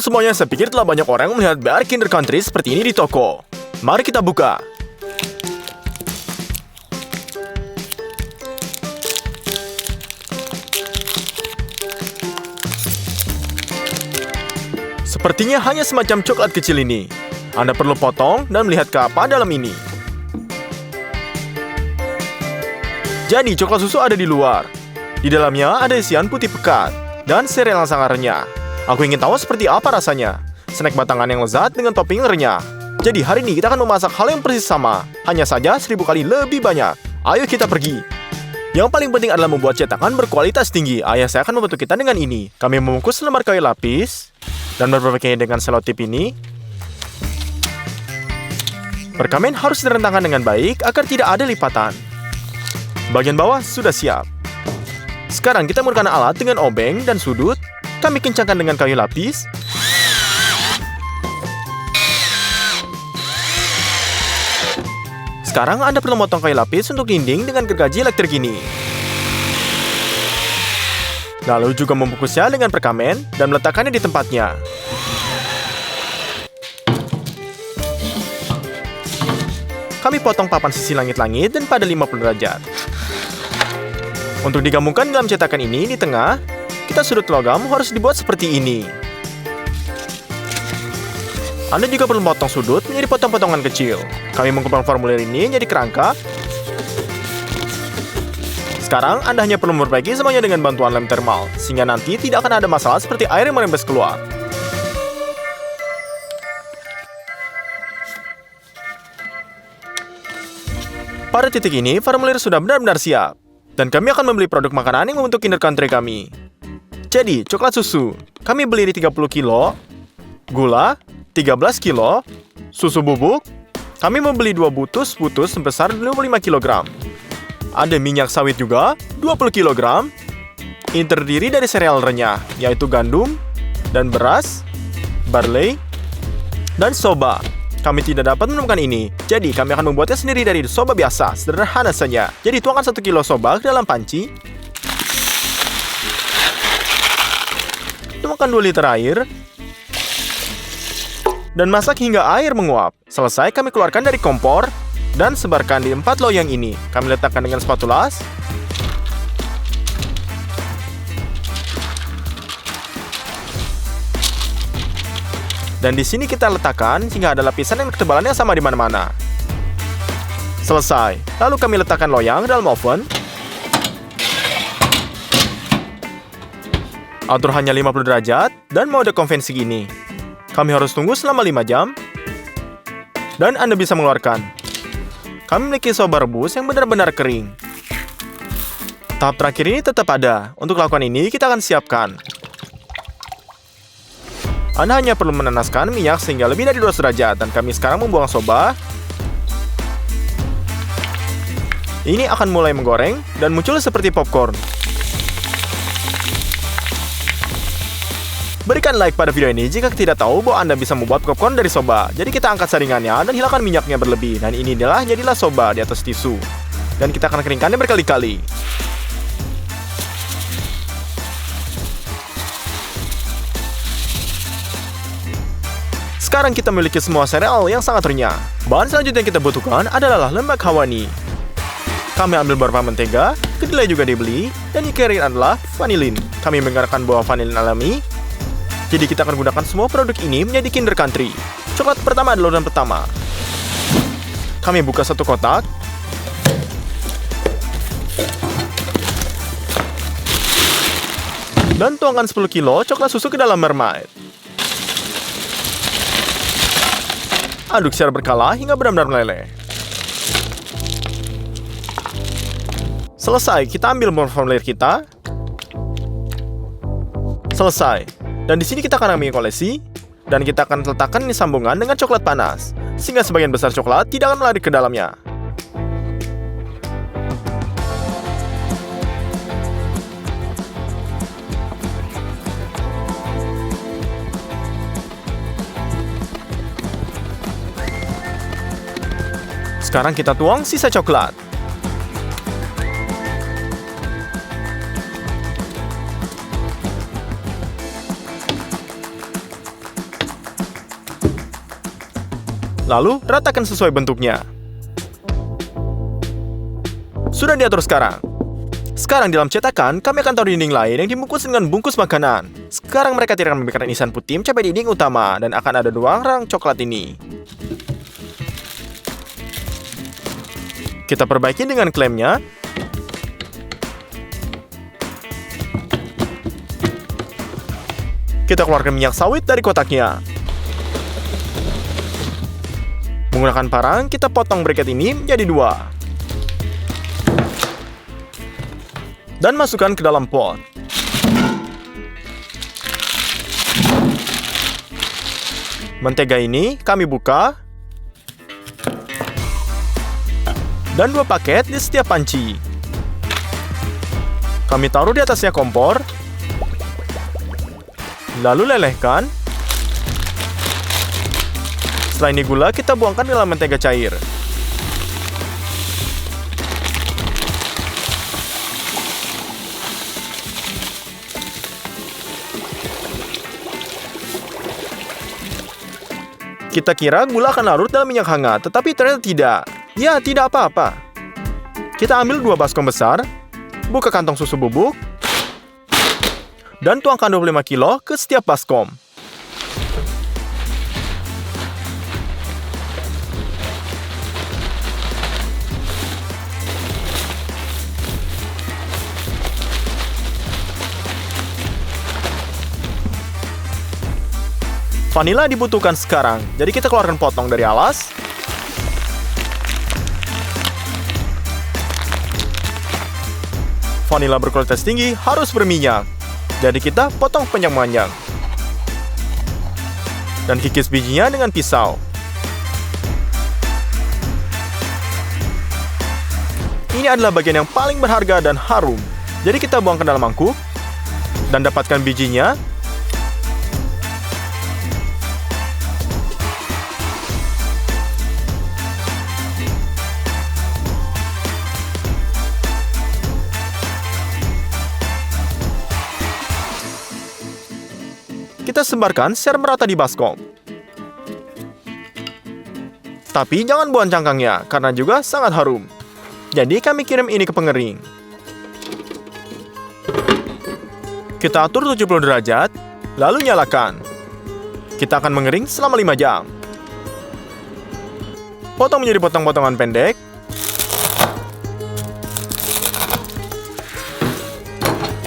Halo semuanya, saya pikir telah banyak orang melihat bar Kinder Country seperti ini di toko. Mari kita buka. Sepertinya hanya semacam coklat kecil ini. Anda perlu potong dan melihat ke apa dalam ini. Jadi, coklat susu ada di luar. Di dalamnya ada isian putih pekat dan sereal yang sangat renyah. Aku ingin tahu seperti apa rasanya. Snack batangan yang lezat dengan topping renyah. Jadi hari ini kita akan memasak hal yang persis sama, hanya saja 1000 kali lebih banyak. Ayo kita pergi. Yang paling penting adalah membuat cetakan berkualitas tinggi. Ayah saya akan membantu kita dengan ini. Kami membungkus lembar kayu lapis dan berpakaian dengan selotip ini. Perkamen harus direntangkan dengan baik agar tidak ada lipatan. Bagian bawah sudah siap. Sekarang kita menggunakan alat dengan obeng dan sudut. Kami kencangkan dengan kayu lapis. Sekarang Anda perlu memotong kayu lapis untuk dinding dengan gergaji elektrik ini. Lalu juga membungkusnya dengan perkamen dan meletakkannya di tempatnya. Kami potong papan sisi langit-langit dan pada 50 derajat. Untuk digabungkan dalam cetakan ini di tengah, kita sudut logam harus dibuat seperti ini. Anda juga perlu memotong sudut menjadi potong-potongan kecil. Kami mengubah formulir ini menjadi kerangka. Sekarang Anda hanya perlu memperbaiki semuanya dengan bantuan lem termal, sehingga nanti tidak akan ada masalah seperti air yang merembes keluar. Pada titik ini, formulir sudah benar-benar siap. Dan kami akan membeli produk makanan yang membentuk Kinder Country kami. Jadi, coklat susu, kami beli di 30 kilo, gula, 13 kilo, susu bubuk, kami membeli 2 butus sebesar 25 kg. Ada minyak sawit juga, 20 kg. Ini terdiri dari sereal renyah, yaitu gandum, dan beras, barley, dan soba. Kami tidak dapat menemukan ini, jadi kami akan membuatnya sendiri dari soba biasa, sederhana saja. Jadi tuangkan 1 kilo soba ke dalam panci. Tuangkan 2 liter air. Dan masak hingga air menguap. Selesai, kami keluarkan dari kompor dan sebarkan di 4 loyang ini. Kami letakkan dengan spatula. Dan di sini kita letakkan hingga ada lapisan yang ketebalannya sama di mana-mana. Selesai. Lalu kami letakkan loyang dalam oven. Atur hanya 50 derajat dan mode konvensi gini. Kami harus tunggu selama 5 jam. Dan Anda bisa mengeluarkan. Kami memiliki soba rebus yang benar-benar kering. Tahap terakhir ini tetap ada. Untuk lakukan ini, kita akan siapkan. Anda hanya perlu menanaskan minyak sehingga lebih dari 200 derajat. Dan kami sekarang membuang soba. Ini akan mulai menggoreng dan muncul seperti popcorn. Berikan like pada video ini jika tidak tahu bahwa Anda bisa membuat popcorn dari soba. Jadi kita angkat saringannya dan hilangkan minyaknya berlebih. Dan ini adalah jadilah soba di atas tisu. Dan kita akan keringkannya berkali-kali. Sekarang kita memiliki semua sereal yang sangat renyah. Bahan selanjutnya yang kita butuhkan adalah lemak hawani. Kami ambil beberapa mentega, kedelai juga dibeli, dan yang kering adalah vanilin. Kami menggunakan buah vanilin alami. Jadi kita akan gunakan semua produk ini menjadi Kinder Country. Coklat pertama adalah urutan pertama. Kami buka satu kotak. Dan tuangkan 10 kilo coklat susu ke dalam mermaid. Aduk secara berkala hingga benar-benar meleleh. Selesai, kita ambil formulir kita. Selesai. Dan di sini kita akan ambil kolesi. Dan kita akan letakkan ini sambungan dengan coklat panas. Sehingga sebagian besar coklat tidak akan melari ke dalamnya. Sekarang kita tuang sisa coklat. Lalu, ratakan sesuai bentuknya. Sudah diatur sekarang. Sekarang dalam cetakan, kami akan taruh dinding lain yang dibungkus dengan bungkus makanan. Sekarang mereka tidak akan memberikan isian putih mencapai dinding utama, dan akan ada 2 rang coklat ini. Kita perbaiki dengan klemnya. Kita keluarkan minyak sawit dari kotaknya. Menggunakan parang, kita potong briket ini menjadi 2. Dan masukkan ke dalam pot. Mentega ini kami buka. Dan 2 paket di setiap panci. Kami taruh di atasnya kompor. Lalu lelehkan. Setelah ini gula kita buangkan ke dalam mentega cair. Kita kira gula akan larut dalam minyak hangat, tetapi ternyata tidak. Ya, tidak apa-apa. Kita ambil 2 baskom besar, buka kantong susu bubuk, dan tuangkan 25 kilo ke setiap baskom. Vanila dibutuhkan sekarang, jadi kita keluarkan potong dari alas. Vanila berkualitas tinggi harus berminyak, jadi kita potong panjang-panjang. Dan kikis bijinya dengan pisau. Ini adalah bagian yang paling berharga dan harum, jadi kita buang ke dalam mangkuk dan dapatkan bijinya. Kita sebarkan secara merata di baskom. Tapi jangan buang cangkangnya, karena juga sangat harum. Jadi kami kirim ini ke pengering. Kita atur 70 derajat, lalu nyalakan. Kita akan mengering selama 5 jam. Potong menjadi potong-potongan pendek.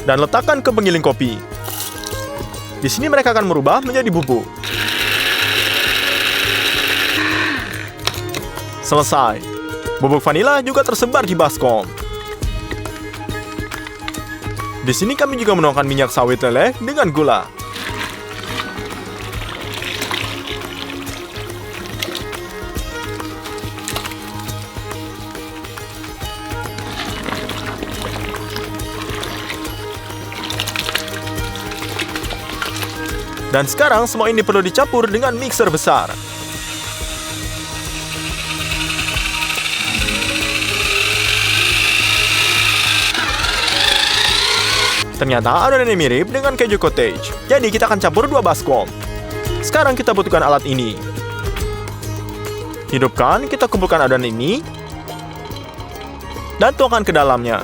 Dan letakkan ke penggiling kopi. Di sini mereka akan merubah menjadi bubuk. Selesai. Bubuk vanila juga tersebar di baskom. Di sini kami juga menuangkan minyak sawit leleh dengan gula. Dan sekarang semua ini perlu dicampur dengan mixer besar. Ternyata adonannya mirip dengan keju cottage. Jadi kita akan campur 2 baskom. Sekarang kita butuhkan alat ini. Hidupkan, kita kumpulkan adonan ini. Dan tuangkan ke dalamnya.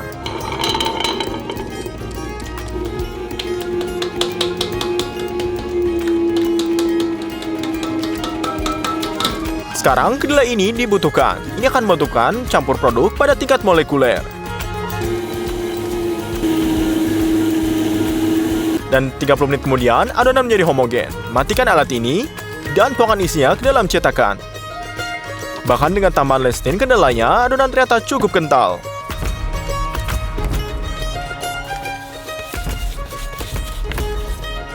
Sekarang kedelai ini dibutuhkan. Ini akan membutuhkan campur produk pada tingkat molekuler. Dan 30 menit kemudian adonan menjadi homogen. Matikan alat ini dan tuangkan isinya ke dalam cetakan. Bahkan dengan tambahan lestin kedelainya, adonan ternyata cukup kental.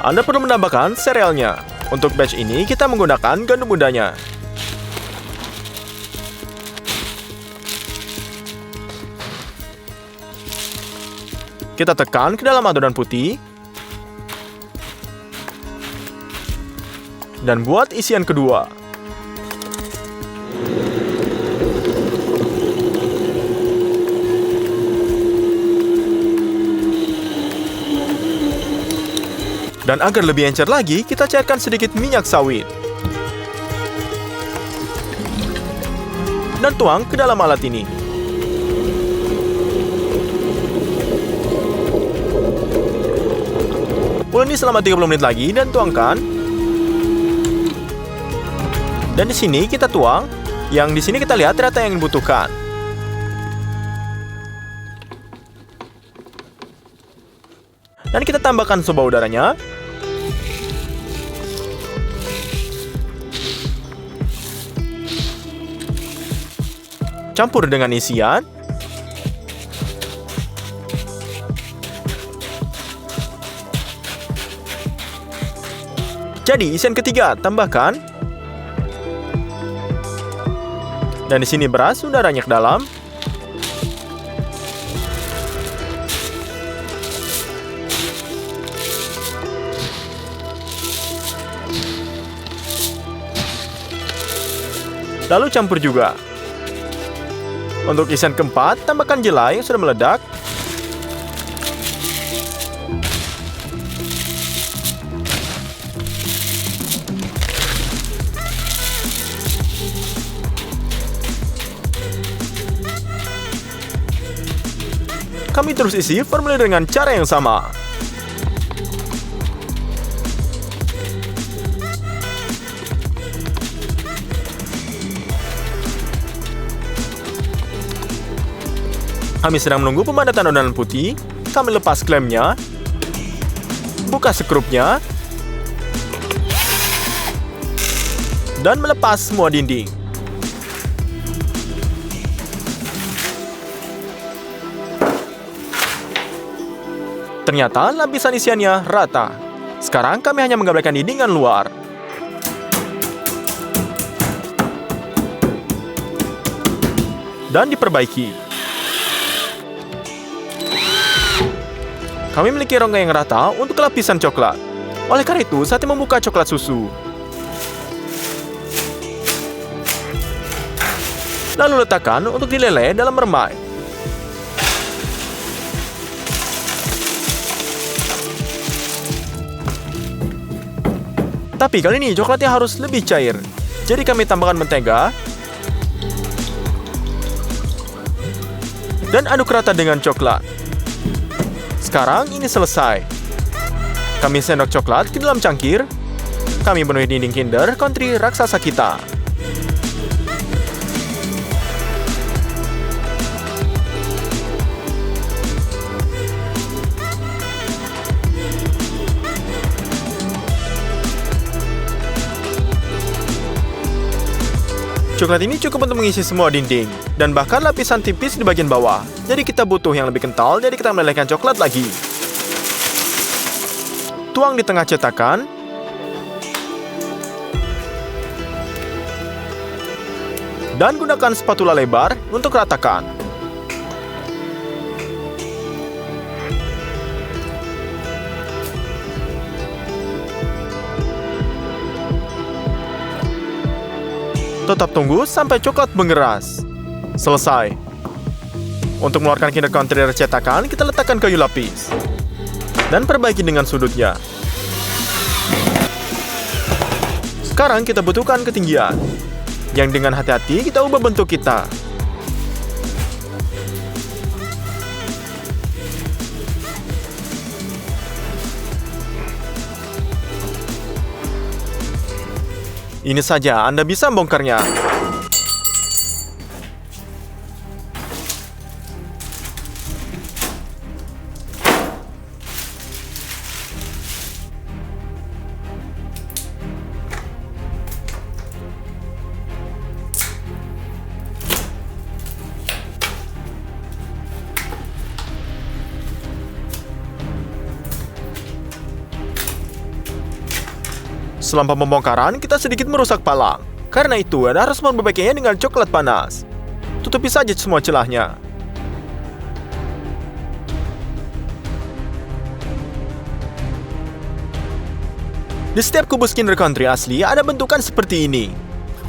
Anda perlu menambahkan serealnya. Untuk batch ini kita menggunakan gandum mudanya. Kita tekan ke dalam adonan putih. Dan buat isian kedua. Dan agar lebih encer lagi, kita cairkan sedikit minyak sawit. dan tuang ke dalam alat ini. Uleni selama 30 menit lagi dan tuangkan. Dan di sini kita tuang, yang di sini kita lihat ternyata yang dibutuhkan. Dan kita tambahkan soba udaranya. Campur dengan isian. Jadi isian ketiga tambahkan. Dan di sini beras sudah ranyak dalam. Lalu campur juga. Untuk isian keempat, tambahkan jelai yang sudah meledak. Kami terus isi formulir dengan cara yang sama. Kami sedang menunggu pemadatan adonan putih. Kami lepas klemnya, buka sekrupnya, dan melepas semua dinding. Ternyata lapisan isiannya rata. Sekarang kami hanya menggabungkan dindingan luar. Dan diperbaiki. Kami memiliki rongga yang rata untuk lapisan coklat. Oleh karena itu, saatnya membuka coklat susu. Lalu letakkan untuk dileleh dalam mermai. Tapi kali ini coklatnya harus lebih cair. Jadi kami tambahkan mentega. Dan aduk rata dengan coklat. Sekarang ini selesai. Kami sendok coklat ke dalam cangkir. Kami penuhi dinding Kinder Country raksasa kita. Coklat ini cukup untuk mengisi semua dinding, dan bahkan lapisan tipis di bagian bawah. Jadi kita butuh yang lebih kental, jadi kita melelehkan coklat lagi. Tuang di tengah cetakan. Dan gunakan spatula lebar untuk ratakan. Tetap tunggu sampai coklat mengeras. Selesai. Untuk mengeluarkan Kinder Country dari cetakan, kita letakkan kayu lapis. Dan perbaiki dengan sudutnya. Sekarang kita butuhkan ketinggian. Yang dengan hati-hati kita ubah bentuk kita. Ini saja, Anda bisa membongkarnya. Selama pembongkaran, kita sedikit merusak palang. Karena itu, Anda harus memperbaikinya dengan coklat panas. Tutupi saja semua celahnya. Di setiap kubus Kinder Country asli, ada bentukan seperti ini.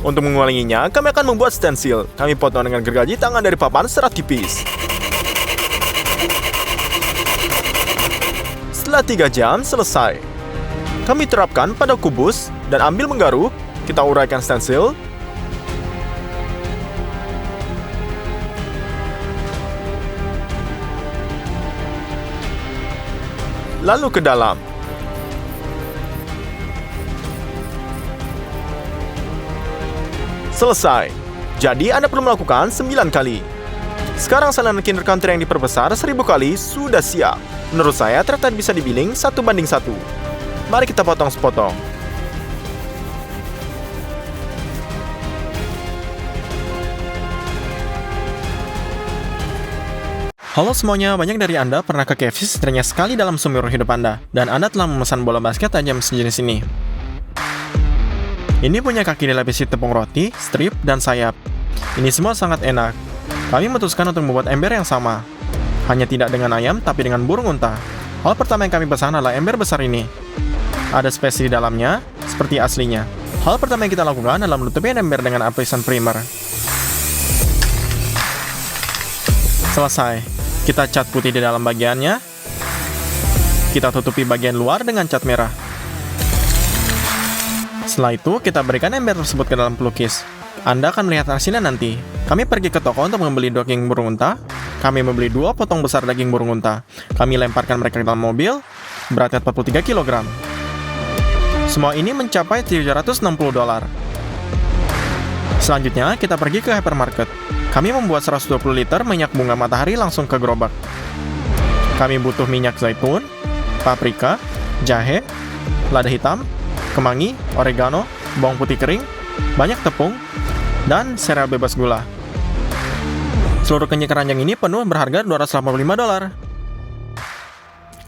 Untuk mengulanginya, kami akan membuat stensil. Kami potong dengan gergaji tangan dari papan serat tipis. Setelah 3 jam, selesai. Kami terapkan pada kubus dan ambil menggaruk. Kita uraikan stensil. lalu ke dalam. Selesai. Jadi Anda perlu melakukan 9 kali. Sekarang salinan Kinder Country yang diperbesar 1000 kali sudah siap. Menurut saya ternyata bisa dibiling 1:1. Mari kita potong sepotong. Halo semuanya, banyak dari Anda pernah ke KFC setidaknya sekali dalam seumur hidup Anda, dan Anda telah memesan bola basket tajam sejenis ini. Ini punya kaki dilapisi tepung roti, strip, dan sayap. Ini semua sangat enak. Kami memutuskan untuk membuat ember yang sama. Hanya tidak dengan ayam, tapi dengan burung unta. Hal pertama yang kami pesan adalah ember besar ini. Ada spesi di dalamnya, seperti aslinya. Hal pertama yang kita lakukan adalah menutupi ember dengan lapisan primer. Selesai. Kita cat putih di dalam bagiannya. Kita tutupi bagian luar dengan cat merah. Setelah itu, kita berikan ember tersebut ke dalam pelukis. Anda akan melihat hasilnya nanti. Kami pergi ke toko untuk membeli daging burung unta. Kami membeli 2 potong besar daging burung unta. Kami lemparkan mereka ke dalam mobil, beratnya 43 kg. Semua ini mencapai $760. Selanjutnya, kita pergi ke hypermarket. Kami membuat 120 liter minyak bunga matahari langsung ke gerobak. Kami butuh minyak zaitun, paprika, jahe, lada hitam, kemangi, oregano, bawang putih kering, banyak tepung, dan sereal bebas gula. Seluruh keranjang ini penuh berharga $285.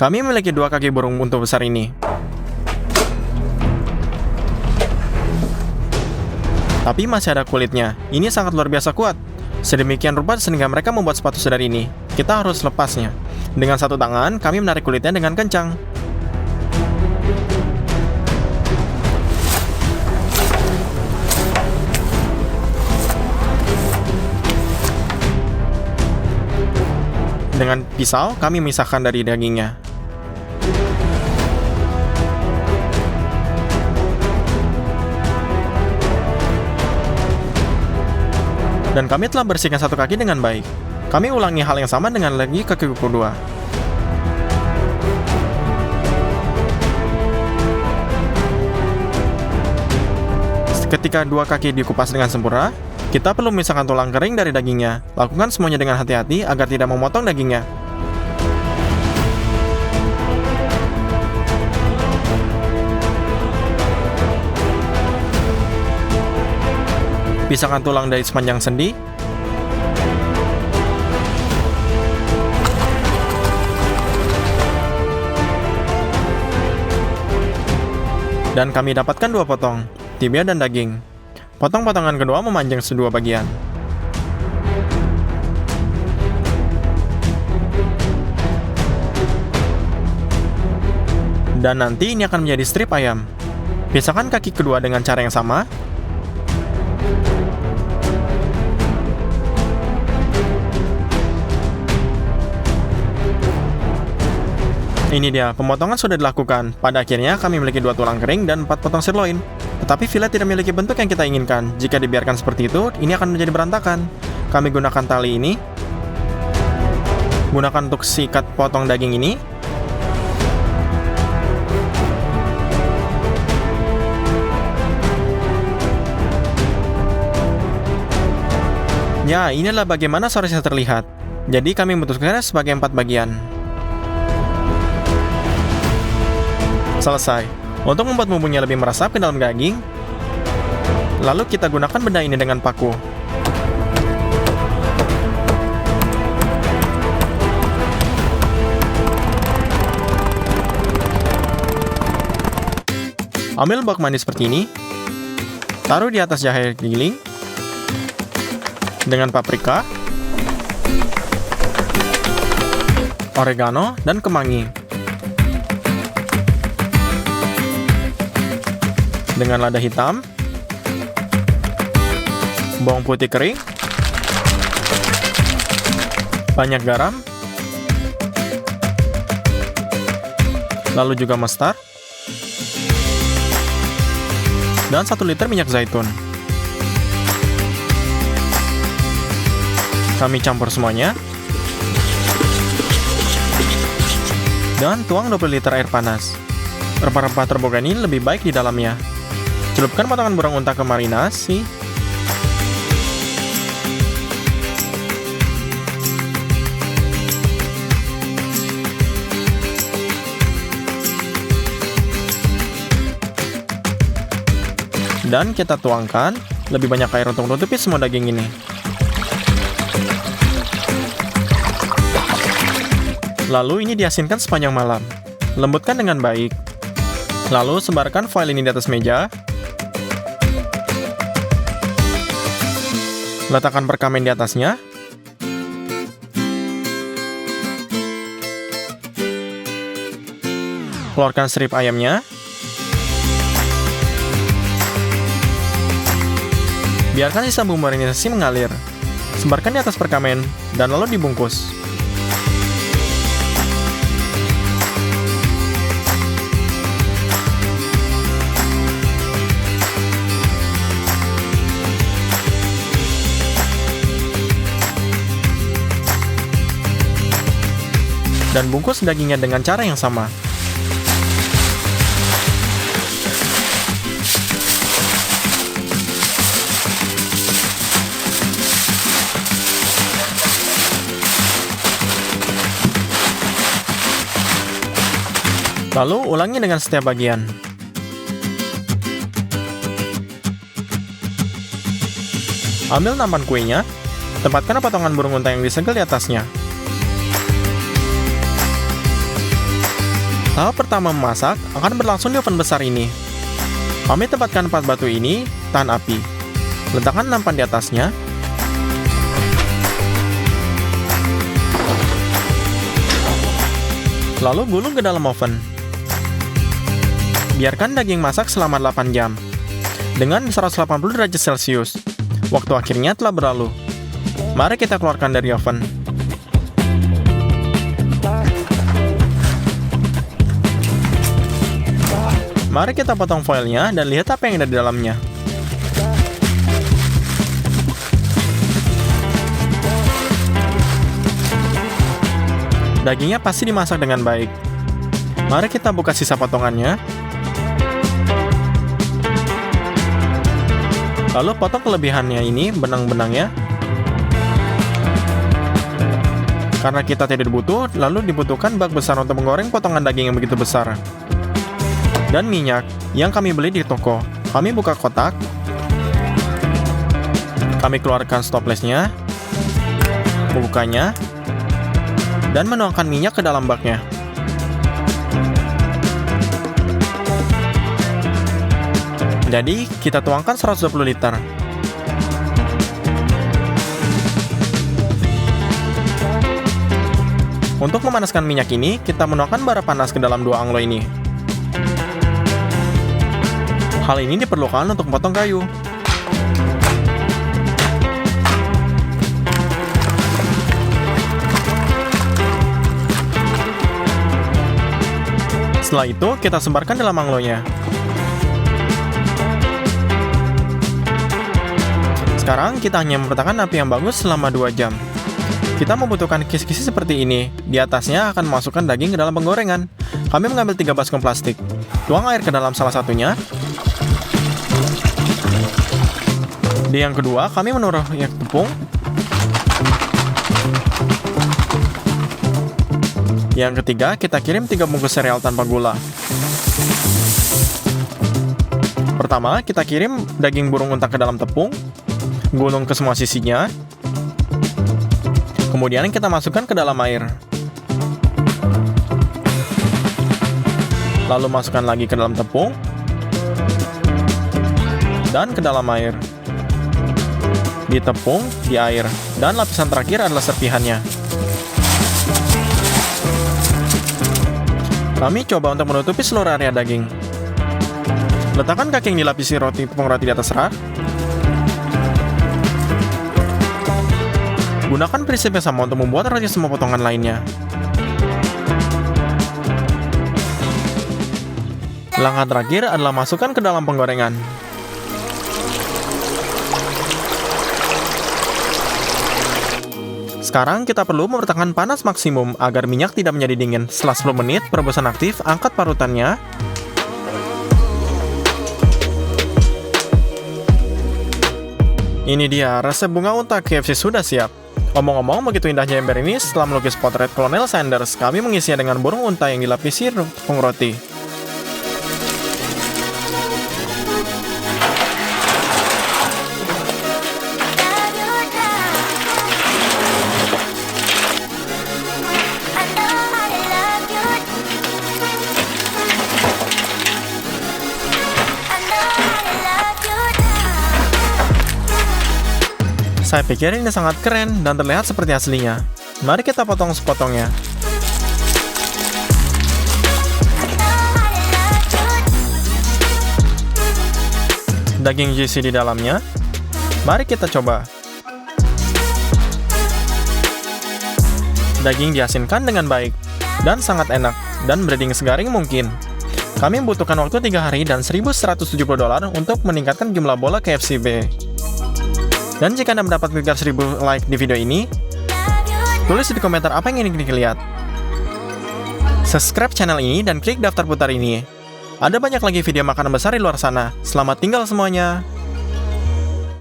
Kami memiliki 2 kaki burung unta besar ini. Tapi masih ada kulitnya. Ini sangat luar biasa kuat. Sedemikian rupa sehingga mereka membuat sepatu sedar ini. Kita harus lepasnya. Dengan satu tangan, kami menarik kulitnya dengan kencang. Dengan pisau, kami memisahkan dari dagingnya. Dan kami telah bersihkan satu kaki dengan baik. Kami ulangi hal yang sama dengan lagi kaki kedua. Ketika 2 kaki dikupas dengan sempurna, kita perlu memisahkan tulang kering dari dagingnya. Lakukan semuanya dengan hati-hati agar tidak memotong dagingnya. Pisahkan tulang dari sepanjang sendi. Dan kami dapatkan 2 potong, tibia dan daging. Potong-potongan kedua memanjang kedua bagian. Dan nanti ini akan menjadi strip ayam. Pisahkan kaki kedua dengan cara yang sama. Ini dia, pemotongan sudah dilakukan. Pada akhirnya, kami memiliki 2 tulang kering dan 4 potong sirloin. Tetapi filet tidak memiliki bentuk yang kita inginkan. Jika dibiarkan seperti itu, ini akan menjadi berantakan. Kami gunakan tali ini. Gunakan untuk sikat potong daging ini. Ya, inilah bagaimana sausnya terlihat. Jadi kami memutuskannya sebagai 4 bagian. Selesai. Untuk membuat bumbunya lebih meresap ke dalam daging, lalu kita gunakan benda ini dengan paku. Ambil bak manis seperti ini, taruh di atas jahe giling dengan paprika, oregano, dan kemangi. Dengan lada hitam, bawang putih kering, banyak garam, lalu juga mustard, dan 1 liter minyak zaitun. Kami campur semuanya. Dan tuang 20 liter air panas. Rempah-rempah terbuka ini lebih baik di dalamnya. Celupkan potongan burung unta ke marinasi. Dan kita tuangkan lebih banyak air untuk menutupi semua daging ini. Lalu ini diasinkan sepanjang malam. Lembutkan dengan baik. Lalu sebarkan foil ini di atas meja. Letakkan perkamen di atasnya. Keluarkan strip ayamnya. Biarkan sisa bumbu marinasi mengalir. Sebarkan di atas perkamen, dan lalu dibungkus. Dan bungkus dagingnya dengan cara yang sama. Lalu ulangi dengan setiap bagian. Ambil nampan kuenya, tempatkan potongan burung unta yang disegel di atasnya. Tahap pertama memasak akan berlangsung di oven besar ini. Kami tempatkan 4 batu ini tahan api. Letakkan nampan di atasnya. Lalu gulung ke dalam oven. Biarkan daging masak selama 8 jam dengan 180 derajat Celcius. Waktu akhirnya telah berlalu. Mari kita keluarkan dari oven. Mari kita potong foilnya dan lihat apa yang ada di dalamnya. Dagingnya pasti dimasak dengan baik. Mari kita buka sisa potongannya. Lalu potong kelebihannya ini, benang-benangnya. Karena kita tidak butuh, lalu dibutuhkan bak besar untuk menggoreng potongan daging yang begitu besar. Dan minyak yang kami beli di toko. Kami buka kotak. Kami keluarkan stoplessnya, membukanya, dan menuangkan minyak ke dalam baknya. Jadi, kita tuangkan 120 liter. Untuk memanaskan minyak ini, kita menuangkan bara panas ke dalam 2 anglo ini. Hal ini diperlukan untuk memotong kayu. Setelah itu, kita sebarkan dalam anglonya. Sekarang kita hanya mempertahankan api yang bagus selama 2 jam. Kita membutuhkan kisi-kisi seperti ini. Di atasnya akan memasukkan daging ke dalam penggorengan. Kami mengambil 3 baskom plastik. Tuang air ke dalam salah satunya. Di yang kedua, kami menaruh tepung. Yang ketiga, kita kirim 3 bungkus sereal tanpa gula. Pertama, kita kirim daging burung unta ke dalam tepung. Gulung ke semua sisinya. Kemudian kita masukkan ke dalam air. Lalu masukkan lagi ke dalam tepung. Dan ke dalam air. Di tepung, di air. Dan lapisan terakhir adalah serpihannya. Kami coba untuk menutupi seluruh area daging. Letakkan kaki yang dilapisi tepung roti di atas rak. Gunakan prinsip yang sama untuk membuat roti semua potongan lainnya. Langkah terakhir adalah masukkan ke dalam penggorengan. Sekarang kita perlu mempertahankan panas maksimum agar minyak tidak menjadi dingin. Setelah 10 menit, perebusan aktif, angkat parutannya. Ini dia, resep bunga unta KFC sudah siap. Omong-omong, begitu indahnya ember ini, setelah melukis potret Kolonel Sanders, kami mengisinya dengan burung unta yang dilapisi tepung roti. Saya pikir ini sangat keren dan terlihat seperti aslinya. Mari kita potong sepotongnya. Daging juicy di dalamnya. Mari kita coba. Daging diasinkan dengan baik dan sangat enak dan breading segaring mungkin. Kami membutuhkan waktu 3 hari dan $1.170 untuk meningkatkan jumlah bola KFC B. Dan jika Anda mendapat sekitar 1000 like di video ini, tulis di komentar apa yang ingin dilihat. Subscribe channel ini dan klik daftar putar ini. Ada banyak lagi video makanan besar di luar sana. Selamat tinggal semuanya.